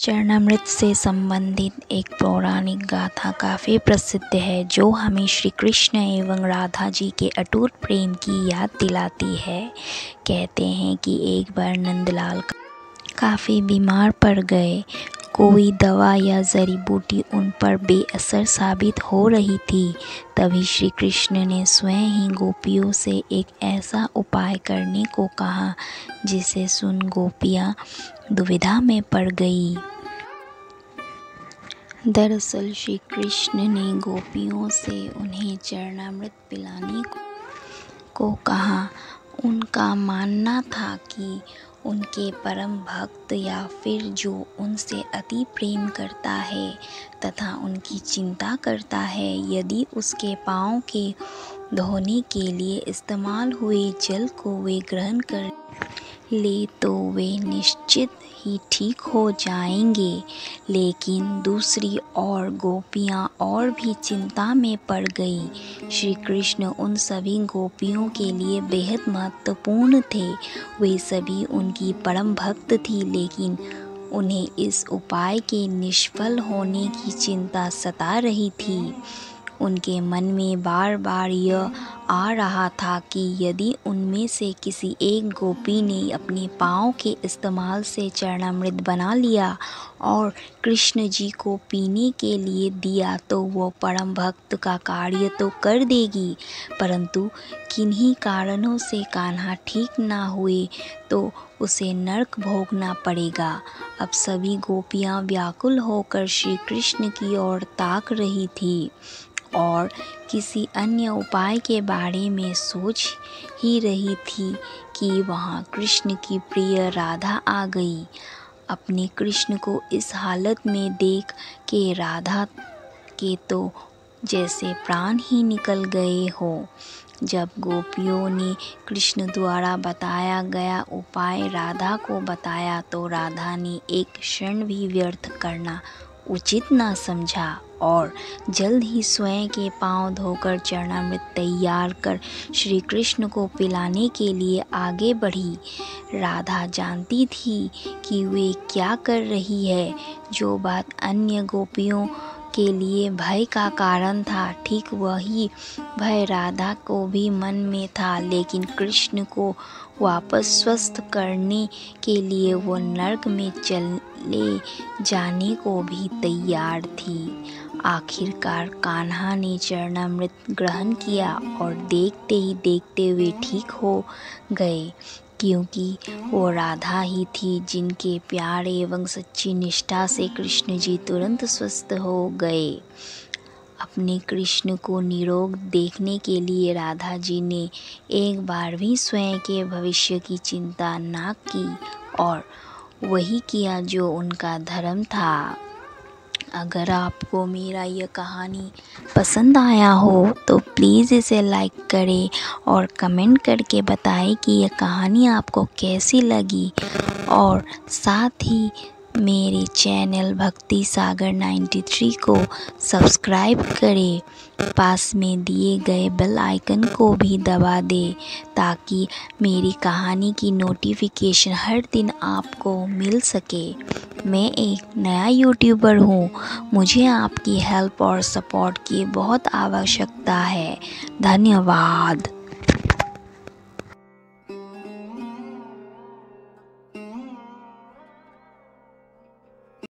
चरणामृत से संबंधित एक पौराणिक गाथा काफ़ी प्रसिद्ध है जो हमें श्री कृष्ण एवं राधा जी के अटूट प्रेम की याद दिलाती है। कहते हैं कि एक बार नंदलाल काफ़ी बीमार पड़ गए। कोई दवा या जड़ी बूटी उन पर बेअसर साबित हो रही थी। तभी श्री कृष्ण ने स्वयं ही गोपियों से एक ऐसा उपाय करने को कहा जिसे सुन गोपियाँ दुविधा में पड़ गई। दरअसल श्री कृष्ण ने गोपियों से उन्हें चरणामृत पिलाने को कहा। उनका मानना था कि उनके परम भक्त या फिर जो उनसे अति प्रेम करता है तथा उनकी चिंता करता है, यदि उसके पाँव के धोने के लिए इस्तेमाल हुए जल को वे ग्रहण कर ले तो वे निश्चित ही ठीक हो जाएंगे। लेकिन दूसरी ओर गोपियाँ और भी चिंता में पड़ गई। श्री कृष्ण उन सभी गोपियों के लिए बेहद महत्वपूर्ण थे। वे सभी उनकी परम भक्त थी, लेकिन उन्हें इस उपाय के निष्फल होने की चिंता सता रही थी। उनके मन में बार बार यह आ रहा था कि यदि उनमें से किसी एक गोपी ने अपने पाँव के इस्तेमाल से चरणामृत बना लिया और कृष्ण जी को पीने के लिए दिया तो वो परम भक्त का कार्य तो कर देगी, परंतु किन्हीं कारणों से कान्हा ठीक ना हुए तो उसे नरक भोगना पड़ेगा। अब सभी गोपियाँ व्याकुल होकर श्री कृष्ण की ओर ताक रही थी और किसी अन्य उपाय के बारे में सोच ही रही थी कि वहाँ कृष्ण की प्रिय राधा आ गई। अपने कृष्ण को इस हालत में देख के राधा के तो जैसे प्राण ही निकल गए हो। जब गोपियों ने कृष्ण द्वारा बताया गया उपाय राधा को बताया तो राधा ने एक क्षण भी व्यर्थ करना उचित ना समझा और जल्द ही स्वयं के पांव धोकर चरणामृत तैयार कर श्री कृष्ण को पिलाने के लिए आगे बढ़ी। राधा जानती थी कि वे क्या कर रही है। जो बात अन्य गोपियों के लिए भय का कारण था, ठीक वही भय राधा को भी मन में था, लेकिन कृष्ण को वापस स्वस्थ करने के लिए वो नरक में चले जाने को भी तैयार थी। आखिरकार कान्हा ने चरणामृत ग्रहण किया और देखते ही देखते वे ठीक हो गए, क्योंकि वो राधा ही थी जिनके प्यार एवं सच्ची निष्ठा से कृष्ण जी तुरंत स्वस्थ हो गए। अपने कृष्ण को निरोग देखने के लिए राधा जी ने एक बार भी स्वयं के भविष्य की चिंता ना की और वही किया जो उनका धर्म था। अगर आपको मेरा यह कहानी पसंद आया हो तो प्लीज़ इसे लाइक करें और कमेंट करके बताएं कि यह कहानी आपको कैसी लगी और साथ ही मेरे चैनल भक्ति सागर 93 को सब्सक्राइब करें। पास में दिए गए बेल आइकन को भी दबा दें ताकि मेरी कहानी की नोटिफिकेशन हर दिन आपको मिल सके। मैं एक नया यूट्यूबर हूँ, मुझे आपकी हेल्प और सपोर्ट की बहुत आवश्यकता है। धन्यवाद।